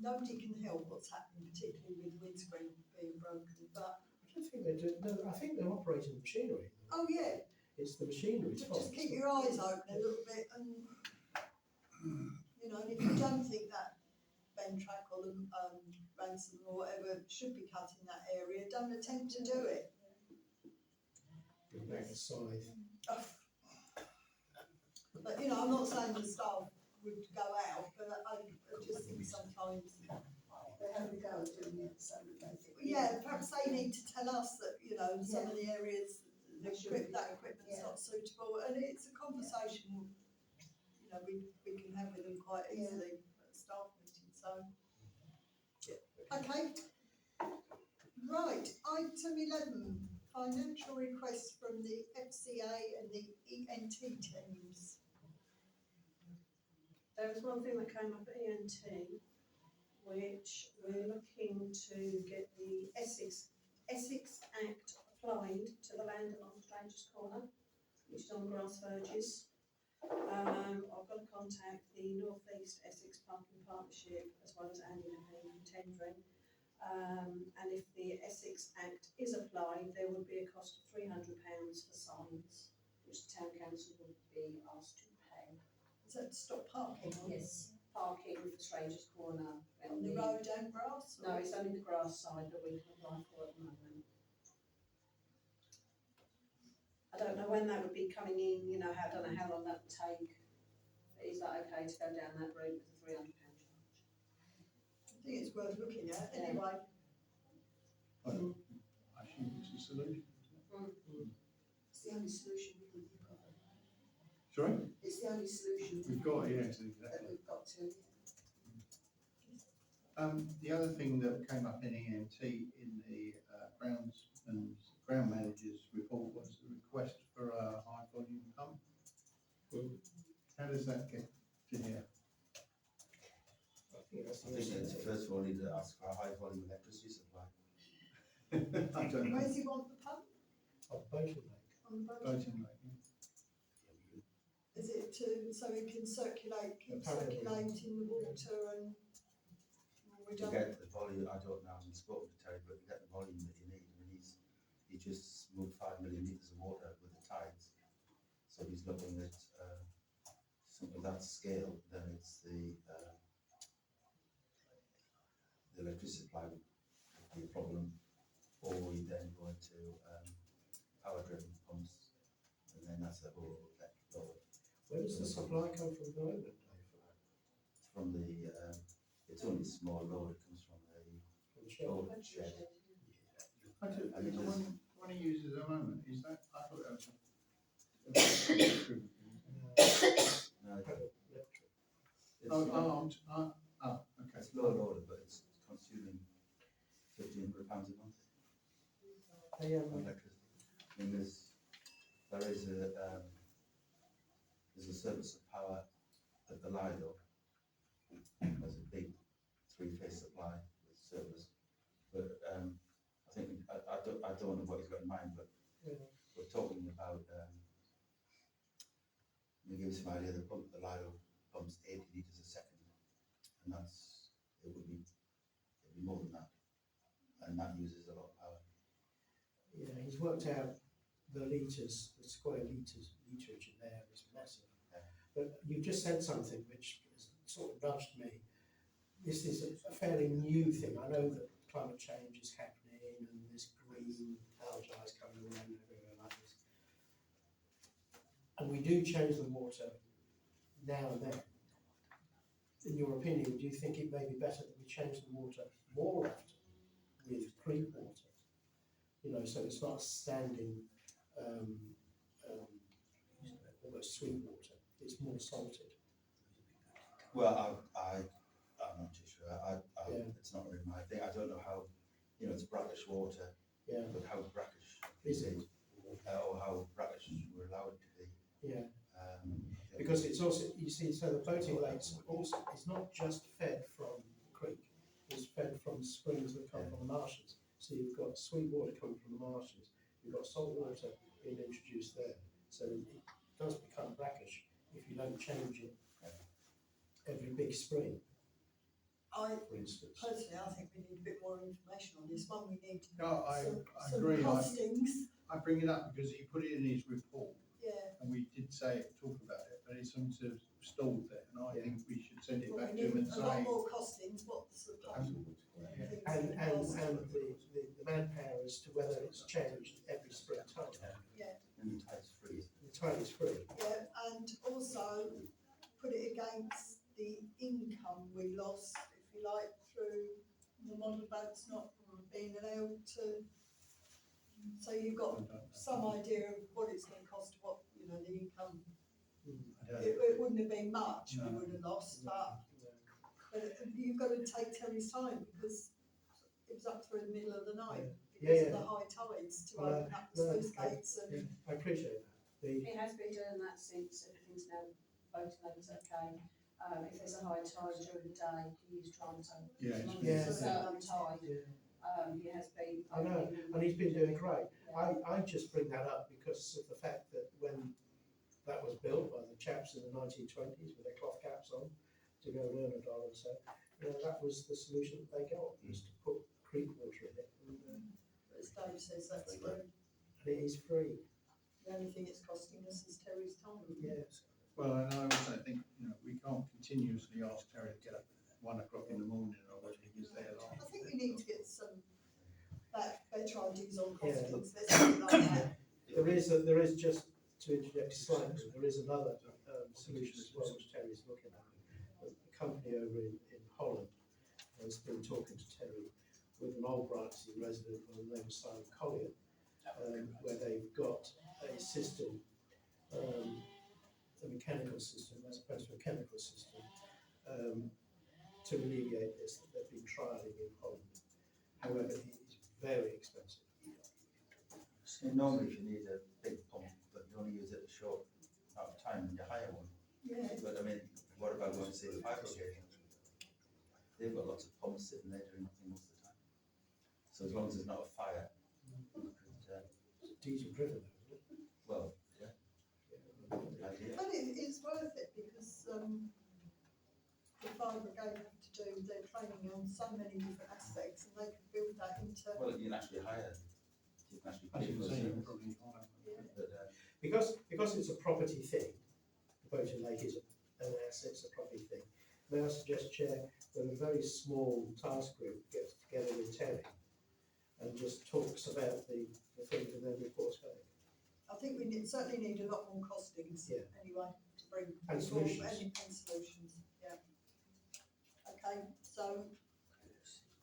nobody can help what's happening, particularly with windscreen being broken, but, I don't think they do, no, I think they're operating machinery. oh yeah, It's the machinery's but fault. just keep your eyes open a little bit and, you know, and if you don't think that Ventrac or the, Ransom or whatever should be cut in that area, don't attempt to do it. Bring back a scythe. But, you know, I'm not saying the staff would go out, but I just think sometimes, They have a go at doing it, so that they think. yeah, perhaps they need to tell us that, you know, some of the areas, They should be. that equipment's Yeah. not suitable, and it's a conversation, you know, we can have with them quite easily at a staff meeting, so. Okay. Right, item 11, financial requests from the FCA and the ENT teams. There was one thing that came up at ENT, which we're looking to get the Essex Act applied to the land along Strangers Corner, which is on Grass Verges. I've got to contact the North East Essex Parking Partnership as well as Andy Levine from tendering. And if the Essex Act is applied, there would be a cost of £300 for signs, which the town council would be asked to pay. Is that to stop parking on? Yes, parking for Strangers Corner. On the road and grass? No, it's only the grass side that we can apply for at the moment. I don't know when that would be coming in, you know, I don't know how long that would take. But is that okay to go down that route with a £300 charge? I think it's worth looking at, anyway. I think it's a solution. It's the only solution we've got. Sorry? It's the only solution We've got, yes, that exactly. we've got to. The other thing that came up in ENT in the ground manager's report was the request for a high volume pump. How does that get to here? I think that's I think that first of all, need to ask for a high volume electricity supply. I don't know. Where's he want the pump? Oh, Boating Lake. On the boat? Voting rate, yeah. Is it so he can keep Apparently. circulating the water and we To don't, get the volume, I don't know, I haven't spoken to Terry, but to get the volume that you need, I mean, he just moved 5 million litres of water with the tides. So he's looking at, something of that scale, then it's the electricity supply would be a problem. Or we then go into, power driven pumps, and then that's a whole load. Where does the supply come from at the moment, Dave, for that? It's from the, it's only a small load, it comes from the From the shed? old shed. I do, I mean, the there's- one he uses at the moment, is that, I thought that was a. No, No, electric. it's, Okay. it's low loaded, but it's consuming £1,500 a month They, of electricity. I mean, there is there's a surplus of power at the Lido. There's a big three-phase supply with surplus. But I think, I don't know what he's got in mind, but Yeah. we're talking about, to give you some idea, the Lido pumps 80 litres a second. And it'd be more than that. And that uses a lot of power. Yeah, he's worked out the litres, the square litres, literage in there is massive. Yeah. But you've just said something which has sort of nudged me. This is a fairly new thing. I know that climate change is happening and this green algae is coming around everywhere like this. And we do change the water now and then. In your opinion, do you think it may be better that we change the water more often with creek water? You know, so it's not standing almost sweet water, it's more salted. Well, I'm not too sure. Yeah. It's not really my thing. I don't know how, it's brackish water, Yeah, but how brackish is it? or how brackish we're allowed to be. Yeah, Yeah. because it's also, you see, so the boating lakes also, it's not just fed from the creek, it's fed from springs that come from the marshes. So you've got sweet water coming from the marshes, you've got salt water being introduced there. So it does become brackish if you don't change it every big spring, I for instance. personally, I think we need a bit more information on this one. We need No, I some agree. costings. I bring it up because he put it in his report Yeah. and we did talk about it, but it's sort of stalled there. And I Yeah. think we should send it Well, back we to him need and a lot say, more costings. What's the pump? yeah. things And, that and, cost. and the manpower as to whether it's changed every spring time. Yeah. And the tide's free. The tide is free. Yeah, and also put it against the income we lost, if you like, through the model boats not being allowed to. So you've got some idea of what it's going to cost, what, you know, the income. It wouldn't have been much we would have lost, but you've got to take Terry's time because it was up through the middle of the night because of the high tides to Well, open up the sluice gates Yeah, and. I appreciate that. It has been doing that since everything's now boating levels okay. If there's a high tide during the day, he is trying to. Yeah. Yeah. Certain tide, Yeah, he has been. I know, and he's been doing great. I just bring that up because of the fact that when that was built by the chaps in the 1920s with their cloth caps on to go and earn $1 or so, you know, that was the solution that they got, was to put creek water in it. And As Dave says, that's free. it is free. The only thing it's costing us is Terry's time. Yes. Well, and I also think, you know, we can't continuously ask Terry to get up at 1 o'clock in the morning or whatever he is there. I think we need to get some better ideas on Yeah. costings, let's do it like that. There is just to interject slightly, there is another solution as well which Terry is looking at. A company over in Holland has been talking to Terry with an old Brightsea resident by the name of Simon Collier, where they've got a system, a mechanical system as opposed to a chemical system, to alleviate this that they've been trialling in Holland. However, it is very expensive. So normally if you need a big pump, but you only use it a short amount of time, and you hire one. Yeah, But I mean, what about going to see the fire brigade? They've got lots of pumps sitting there doing nothing most of the time. So as long as there's not a fire, you could, Diesel driven, though, isn't it? well, yeah, idea. but it's worth it because, the fire brigade have to do their training on so many different aspects and they can build that into. Well, you can actually hire, you can actually I pay should for say, it. probably higher. But, Because it's a property thing, the boating lake is an asset, it's a property thing. May I suggest, Chair, that a very small task group gets together with Terry and just talks about the things and then reports back. I think we certainly need a lot more costings Yeah. anyway to bring. And people- solutions. And solutions, yeah. Okay, so,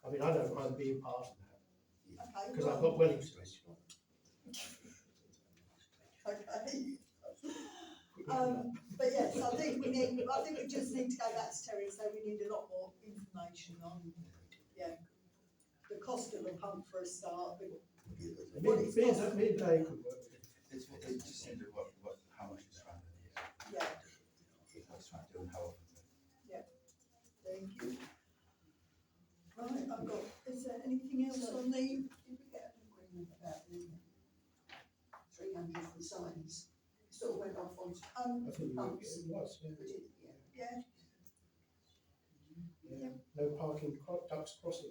I mean, I don't mind being part of that, okay. because I've well, got Wellington. Okay. But yes, I think we just need to go back to Terry and say we need a lot more information on, the cost of the pump for a start, Me and Dave could work with it. it's just seems how much it's trying to, yeah, what it's trying to do and how often. thank you. Right, I've got, is there anything else on the, Did we get an agreement about the 300 for signs? It sort of went off on, I think it was, we did, yeah. yeah, No parking, ducks crossing.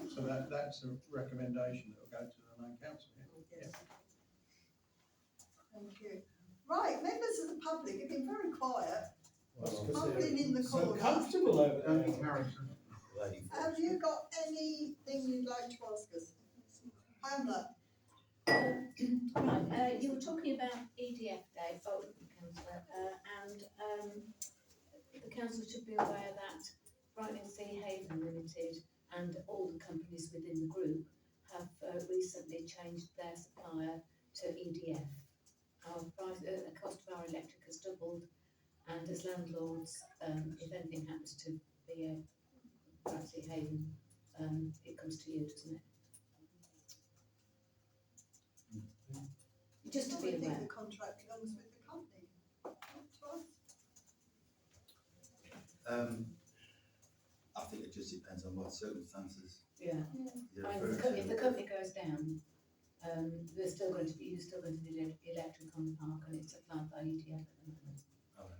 So that's a recommendation that will go to the main council. yes. Thank you. Right, members of the public have been very quiet, That's 'cause mumbling in the they're so corner. comfortable over Only there. Harrison. Have you got anything you'd like to ask us? Pamela? Right, you were talking about EDF Day, councillor, and the council should be aware that Brightling Sea Haven Limited and all the companies within the group have recently changed their supplier to EDF. Our price, the cost of our electric has doubled, and as landlords, if anything happens to be Brightling Sea Haven, it comes to you, doesn't it? just to I be would think aware. the contract belongs with the company, not to us. I think it just depends on what circumstances Yeah. you're I mean, referring if the to. company goes down, you're still going to need electric on the park, and it's supplied by EDF at the moment. Well, I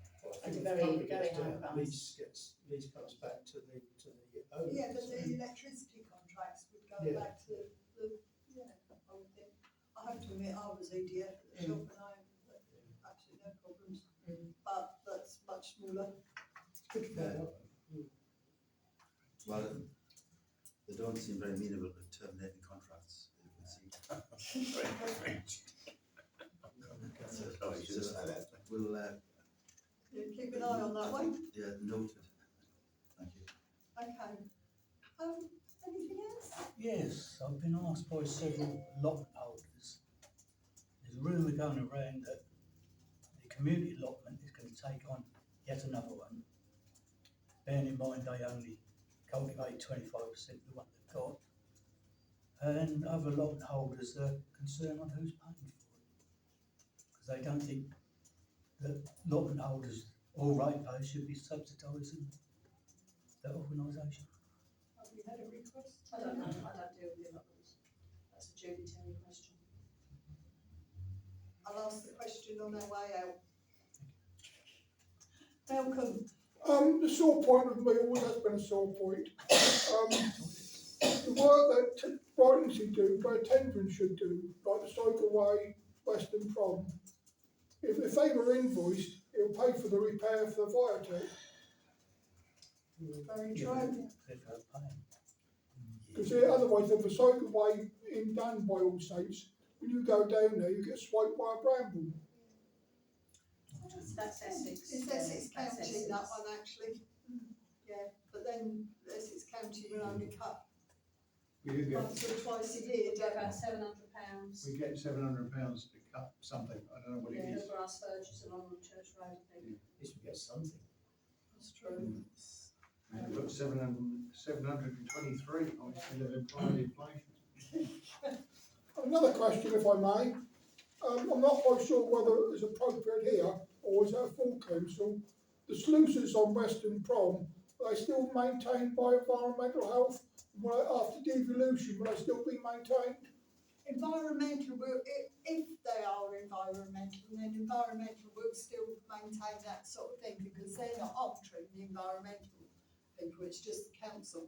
At think a if very- the company very gets high down, price. lease comes back to the owner. Yeah, but so- the electricity contracts would go Yeah. back to the, yeah, I would think. I have to admit, I was EDF at the shop and I had absolutely no problems. Mm. But that's much smaller. Good for them. Well, they don't seem very amenable to terminating contracts, you can see. We'll, Yeah, keep an eye on that one. yeah, noted. Thank you. Okay. Anything else? Yes, I've been asked by several lot holders. There's a rumour going around that the community allotment is going to take on yet another one. Bearing in mind they only cultivate 25% of the one they've got. And other lot holders are concerned on who's paying for it. Because they don't think that lot holders or ratepayers should be subsidising that organisation. Have we had a request? I don't know, I don't deal with the allotments. That's a Judy Terry question. I'll ask the question on our way out. Malcolm, The sore point with me always has been a sore point. The work that Brighton do, but Tendron should do, like the Cycleway, Western Prom, if they were invoiced, it'll pay for the repair for the viaduct. very Yeah, true. If they're paying. Because otherwise, if the Cycleway in done by all states, when you go down there, you get swiped by a bramble. That's Essex. It's yeah, Essex that's County, Essex. that one actually. Yeah, but then Essex County will only cut We do get, once or twice a year, Get don't about they? £700. we get £700 to cut something, I don't know what it Yeah, is. the grass verges along Church Road, I think. At least we get something. That's true. We've got 723, obviously, they've implied inflation. Another question, if I may. I'm not quite sure whether it's appropriate here or is it a full council. The sluices on Western Prom, are they still maintained by Environmental Health? After devolution, will they still be maintained? Environmental will, if they are environmental, then environmental will still maintain that sort of thing because they're not altering the environmental people, it's just the council.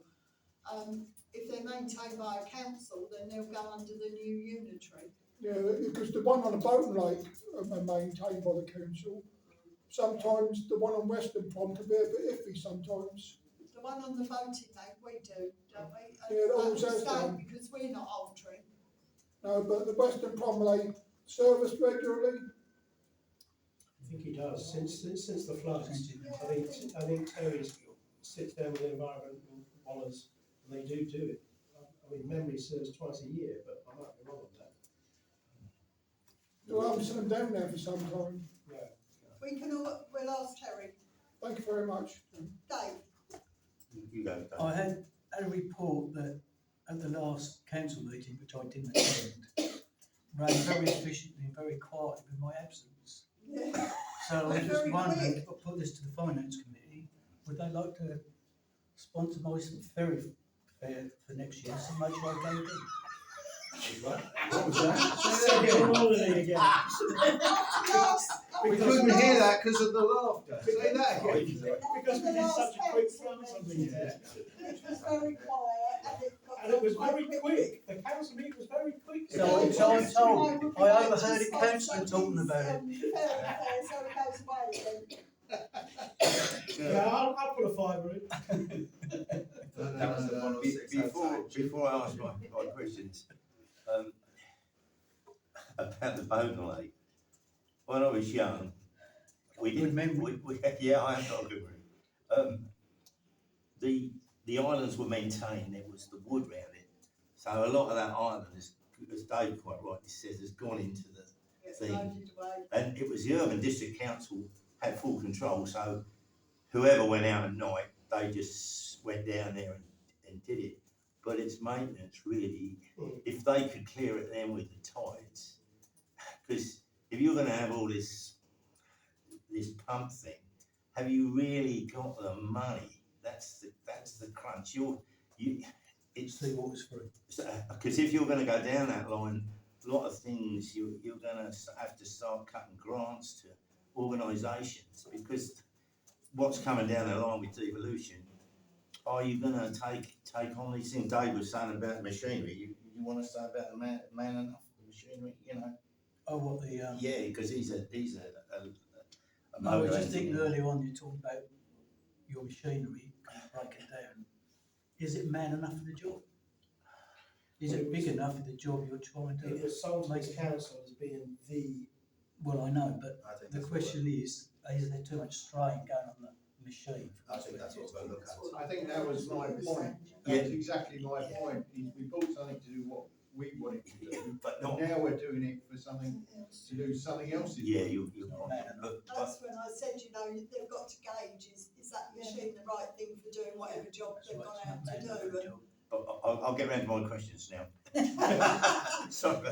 If they're maintained by a council, then they'll go under the new unitary. Yeah, because the one on the Bolton Lake are maintained by the council. Sometimes the one on Western Prom can be a bit iffy sometimes. The one on the voting lake, we do, don't we? And Yeah, it that always will has stay done. because we're not altering. No, but the Western Prom, are they serviced regularly? I think he does, since the floods. Since it- I think Terry sits down with the environmental wallers, and they do it. I mean, memory serves twice a year, but I might be wrong on that. Well, I haven't seen them down there for some time. No. We'll ask Terry. Thank you very much. Dave, You go, Dave. I had a report that at the last council meeting, which I didn't attend, ran very efficiently and very quietly with my absence. yeah, So I was Very just wondering, quick. if I put this to the finance committee, would they like to sponsor my ferry fare for next year, so make sure I go in? What was that? Say that again. Holiday again. last, We couldn't hear that because of the laughter. Say that again. Because we did such a quick France on the year. which was very quiet and it got. And it was done very quite quick, the council meeting was very quick. So I'm told, I overheard a councillor talking about it. So it goes away again. Yeah, I'll put a fiver in. That was the 106 Before I ask my questions, about the Bowden Lake, when I was young, we Good didn't, memory. yeah, I have got a good memory. The islands were maintained, there was the wood round it, so a lot of that island, as Dave quite rightly says, has gone into the It's thing. loaded away. And it was the Urban District Council had full control, so whoever went out at night, they just went down there and did it. But it's maintenance really, if they could clear it then with the tides, because if you're going to have all this pump thing, have you really got the money? That's the crunch. It's See what was free. because if you're going to go down that line, a lot of things you're going to have to start cutting grants to organisations, because what's coming down the line with devolution, are you going to take on these things? Dave was saying about machinery. You want to say about the man enough the machinery, you know? Oh, what the, Yeah, because he's a no, I was motor just thinking engineer. earlier on, you talked about your machinery, can you break it down? Is it man enough for the job? Is it big enough for the job you're trying It to? was sold to Make this it- council as being the, Well, I know, but I think the that's question is there too much strain going on the machine? I think that's what we're going to look at. I think that was my point. Yeah. That's exactly my point, is we bought something to do what we wanted to do, But and not. now we're doing it for something, to do something else's. Yeah, you're Not right. man But That's when I said, you know, they've got to gauge, is that machine the right thing for doing whatever job they've gone out to do? I'll get round to my questions now. So,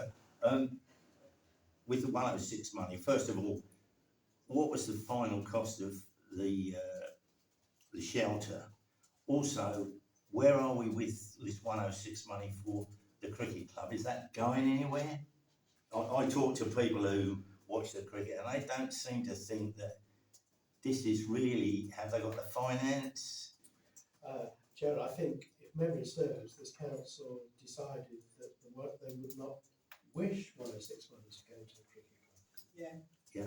with the 106 money, first of all, what was the final cost of the shelter? Also, where are we with this 106 money for the cricket club? Is that going anywhere? I talk to people who watch the cricket and they don't seem to think that this is really, have they got the finance? Chair, I think, if memory serves, this council decided that they would not wish 106 money to go to the cricket club. Yeah.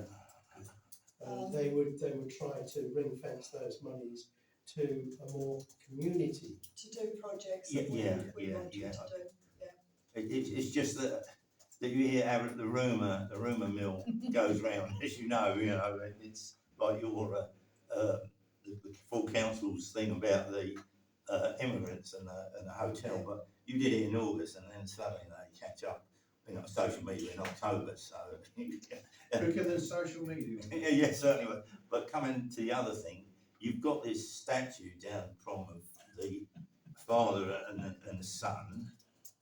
They would try to ring fence those monies to a more community. To do projects Yeah, that yeah, we yeah, wanted yeah. to do. It's just that you hear the rumour mill goes round, as you know, it's like your the full council's thing about the immigrants and the hotel, but you did it in August and then suddenly they catch up, social media in October, so. Quicker than social media. Yeah, certainly, but coming to the other thing, you've got this statue down from of the father and the son,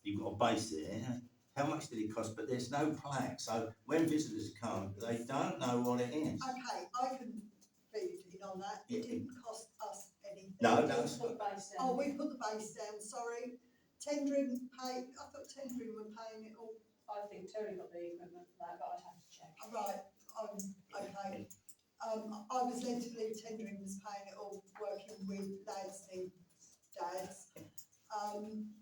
you've got a base there. How much did it cost? But there's no plaque, so when visitors come, they don't know what it is. Okay, I can feed in on that, Yeah. it didn't cost us anything. No, Put no. the base down. Oh, we put the base down, sorry, tendering paid, I thought tendering were paying it all. I think Terry got the equipment for that, but I'd have to check. Right, okay. I was led to believe tendering was paying it all, working with lads and dads.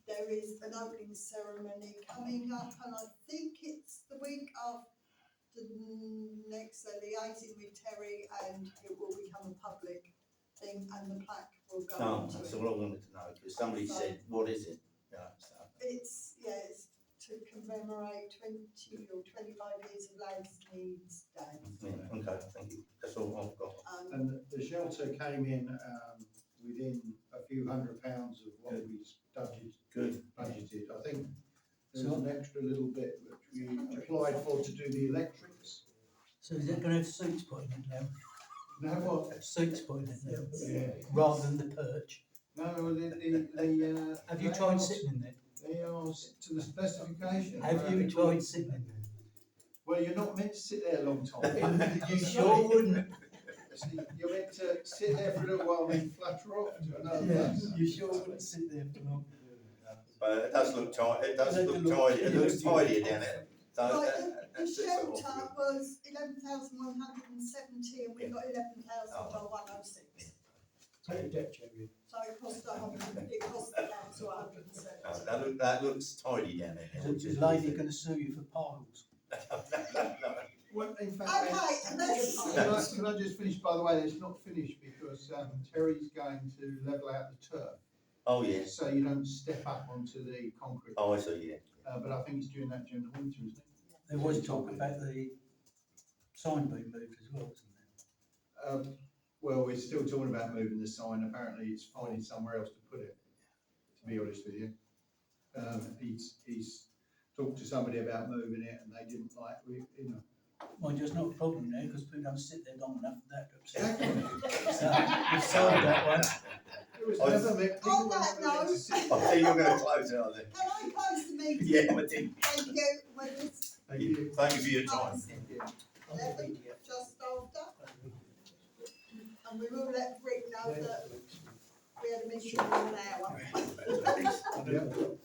There is an opening ceremony coming up, and I think it's the week after next, they're liaising with Terry, and it will become a public thing, and the plaque will go No, onto that's it. all I wanted to know, because somebody said, what is it? It's to commemorate 20 or 25 years of Lads Needs Day. Yeah, okay, thank you, that's all I've got. And the shelter came in, within a few £100 of what we Good. budgeted. I think there was an extra little bit which we applied for to do the electrics. So is it going to have seats put in it now? Now what? Seats put in it now, Yeah. rather than the perch? No, Have you tried sitting in there? They are to the specification. Have you tried sitting in there? Well, you're not meant to sit there a long time. You sure wouldn't? You're meant to sit there for a little while and then flutter off to another Yeah, place. you sure wouldn't sit there for long? But it does look tidy, it does It look looks- tidy, it looks tidier down there. So Right, that- the that's it, sort of. shelter was 11,170, and we got 11,106. Take your debt, Jerry. So it cost it cost the council 170. That looks tidy down there. Is the lady going to sue you for piles? No. Well, in fact, Okay, and that's, can I just finish, by the way, it's not finished because Terry's going to level out the turf. Oh, yes, So you don't step up onto the concrete. oh, I see, yeah. But I think he's doing that during the winter, isn't it? There was talk about the sign being moved as well, wasn't there? Well, we're still talking about moving the sign. Apparently it's finding somewhere else to put it, to be honest with you. He's talked to somebody about moving it and they didn't like, Well, just not a problem there, because people don't sit there long enough for that to upset. Exactly. So, we've solved that one. It was never meant, people On were that never meant to note- sit. I think you're gonna close it, I think. can I close the meeting? Yeah, I think. Thank you, we're just Thank you. Thank you for your time. Eleven, just after, and we will let Rick know that we had a meeting in an hour. Yeah.